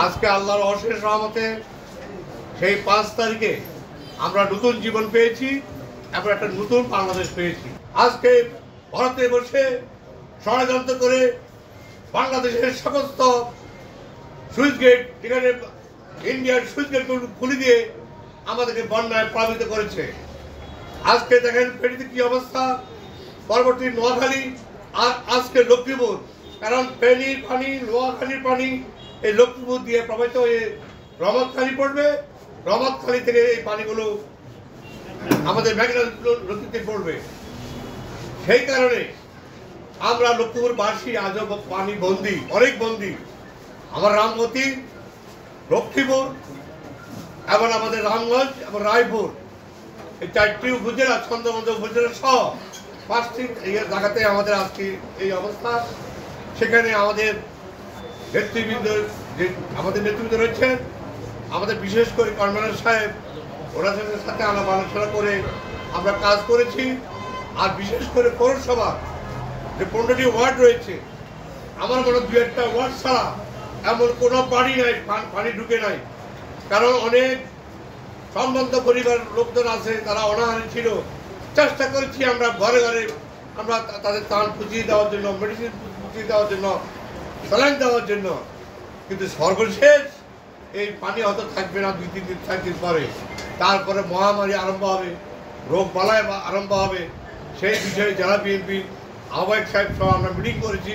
আজকে আল্লাহর অশেষ রহমতে সেই 5 তারিখে আমরা নতুন জীবন পেয়েছি এবং একটা নতুন বাংলাদেশ পেয়েছি। আজকে ভারতে বসে ষড়যন্ত্র করে বাংলাদেশের সমস্ত সুইচ গেট এখানে ইন্ডিয়ার সুইচ গেট খুলে দিয়ে আমাদেরকে বন্যায় প্লাবিত করেছে। আজকে দেখেন ফেনীতে কি অবস্থা, পরবর্তী নোয়াখালী আর আজকে লক্ষ্মীপুর, কারণ ফেনীর পানি নোয়াখালীর পানি এই লক্ষ্মীপুর দিয়ে প্রবাহিত হয়ে রহমতখালী পড়বে, রহমতখালী থেকে এই পানিগুলো আমাদের মেঘনা নদীতে পড়বে। সেই কারণে আমরা লক্ষ্মীপুরবাসী আজও পানি বন্দী, অনেক বন্দী। আমার রামগতি, লক্ষ্মীপুর এবং আমাদের রামগঞ্জ এবং রায়পুর এই 4টি উপজেলা, চন্দ্রগঞ্জ উপজেলা সহ 5টি জায়গাতে আমাদের আজকে এই অবস্থা। সেখানে আমাদের নেতৃবৃন্দ রয়েছেন, আমাদের বিশেষ করে কনভেনর সাহেব, ওনাদের সাথে আলাপ আলোচনা করে আমরা কাজ করেছি। আর বিশেষ করে পৌরসভা যে 15টি ওয়ার্ড রয়েছে, আমার মনে 2-1টা ওয়ার্ড ছাড়া এমন কোনো বাড়ি নাই পানি ঢুকে নাই। কারণ অনেক সম্বন্ধ পরিবার লোকজন আছে, তারা অনাহারে ছিল। চেষ্টা করেছি আমরা ঘরে ঘরে আমরা তাদের ত্রাণ পুজিয়ে দেওয়ার জন্য, মেডিসিন পুজিয়ে দেওয়ার জন্য, স্যালাইন দেওয়ার জন্য। কিন্তু সর্বশেষ এই পানি হয়তো থাকবে না 2-3 দিন, 4 দিন পরে, তারপরে মহামারী আরম্ভ হবে, রোগ বালাই আরম্ভ হবে। সেই বিষয়ে জেলা বিএনপি আহ্বায়ক সাহেব সহ আমরা মিটিং করেছি।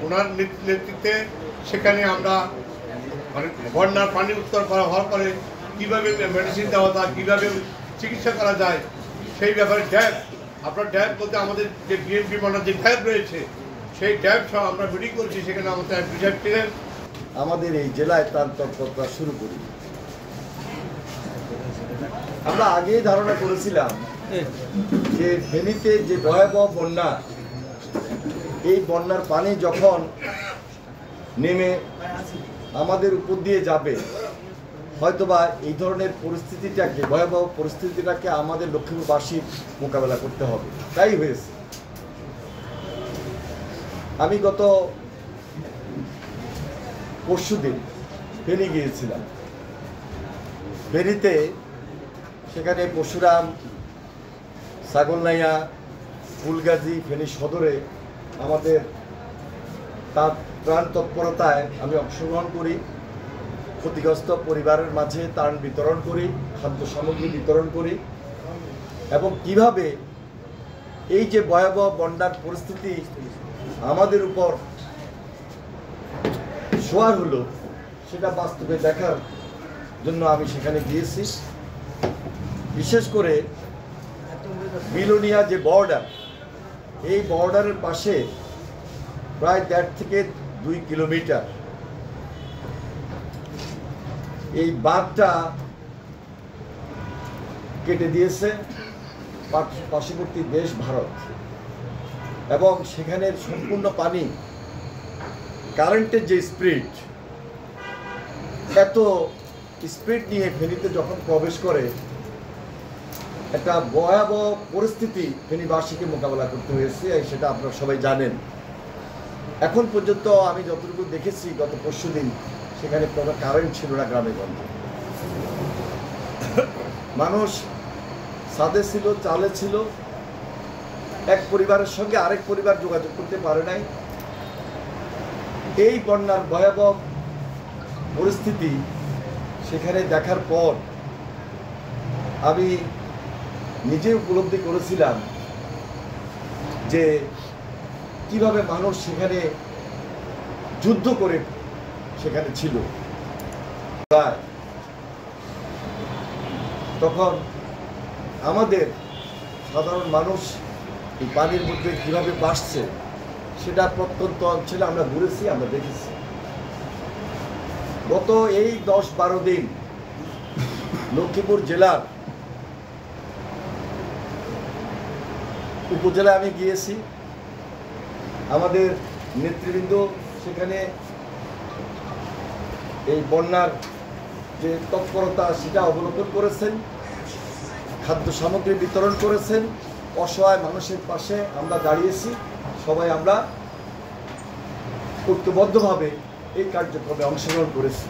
ওনার নেতৃত্বে সেখানে আমরা মানে বন্যার পানি উত্তর করা হওয়ার পরে কীভাবে মেডিসিন দেওয়া যায়, কীভাবে চিকিৎসা করা যায় সেই ব্যাপারে ড্যাব, আপনার ড্যাব বলতে আমাদের যে বিএনপি মানার যে ড্যাব রয়েছে সেই ড্যাব সহ আমরা মিটিং করেছি। সেখানে আমাদের এমপি সাহেব ছিলেন। আমাদের এই জেলায় ত্রাণ তৎপরতা শুরু করি। আমরা আগেই ধারণা করেছিলাম যে ফেনীতে যে ভয়াবহ বন্যা, এই বন্যার পানি যখন নেমে আমাদের উপর দিয়ে যাবে, হয়তোবা এই ধরনের পরিস্থিতিটাকে, ভয়াবহ পরিস্থিতিটাকে আমাদের লক্ষ্মীপুরবাসীর মোকাবেলা করতে হবে। তাই হয়েছে। আমি গত পরশুদিন ফেনী গিয়েছিলাম। ফেনীতে সেখানে পরশুরাম, ছাগলনাইয়া, ফুলগাজী, ফেনী সদরে আমাদের তার ত্রাণ তৎপরতায় আমি অংশগ্রহণ করি। ক্ষতিগ্রস্ত পরিবারের মাঝে ত্রাণ বিতরণ করি, খাদ্য সামগ্রী বিতরণ করি। এবং কিভাবে এই যে ভয়াবহ বন্যার পরিস্থিতি আমাদের উপর শোয়ার হলো, সেটা বাস্তবে দেখার জন্য আমি সেখানে গিয়েছি। বিশেষ করে বিলোনিয়া যে বর্ডার, এই বর্ডারের পাশে প্রায় 1.5 থেকে 2 কিলোমিটার এই বাঁধটা কেটে দিয়েছে পার্শ্ববর্তী দেশ ভারত। এবং সেখানের সম্পূর্ণ পানি, কারেন্টের যে স্পিড, এত স্পিড নিয়ে ফেনীতে যখন প্রবেশ করে, একটা ভয়াবহ পরিস্থিতি ফেনীবাসীকে মোকাবেলা করতে হয়েছে, সেটা আপনারা সবাই জানেন। এখন পর্যন্ত আমি যতটুকু দেখেছি, গত পরশুদিন সেখানে কোনো কারেন্ট ছিল না গ্রামে গঞ্জে। মানুষ ছাদে ছিল, চালে ছিল। এক পরিবারের সঙ্গে আরেক পরিবার যোগাযোগ করতে পারে নাই। এই বন্যার ভয়াবহ পরিস্থিতি সেখানে দেখার পর আমি নিজে উপলব্ধি করেছিলাম যে কিভাবে মানুষ সেখানে যুদ্ধ করে সেখানে ছিল। তখন আমাদের সাধারণ মানুষ এই পানির মধ্যে কিভাবে বাসছে, সেটা প্রত্যন্ত অঞ্চলে আমরা ঘুরেছি, আমরা দেখেছি। গত এই 10-12 দিন লক্ষ্মীপুর জেলার উপজেলায় আমি গিয়েছি। আমাদের নেতৃবৃন্দ সেখানে এই বন্যার যে তৎপরতা সেটা অবলোকন করেছেন, খাদ্য সামগ্রী বিতরণ করেছেন। অসহায় মানুষের পাশে আমরা দাঁড়িয়েছি। সবাই আমরা ঐক্যবদ্ধভাবে এই কার্যক্রমে অংশগ্রহণ করেছি।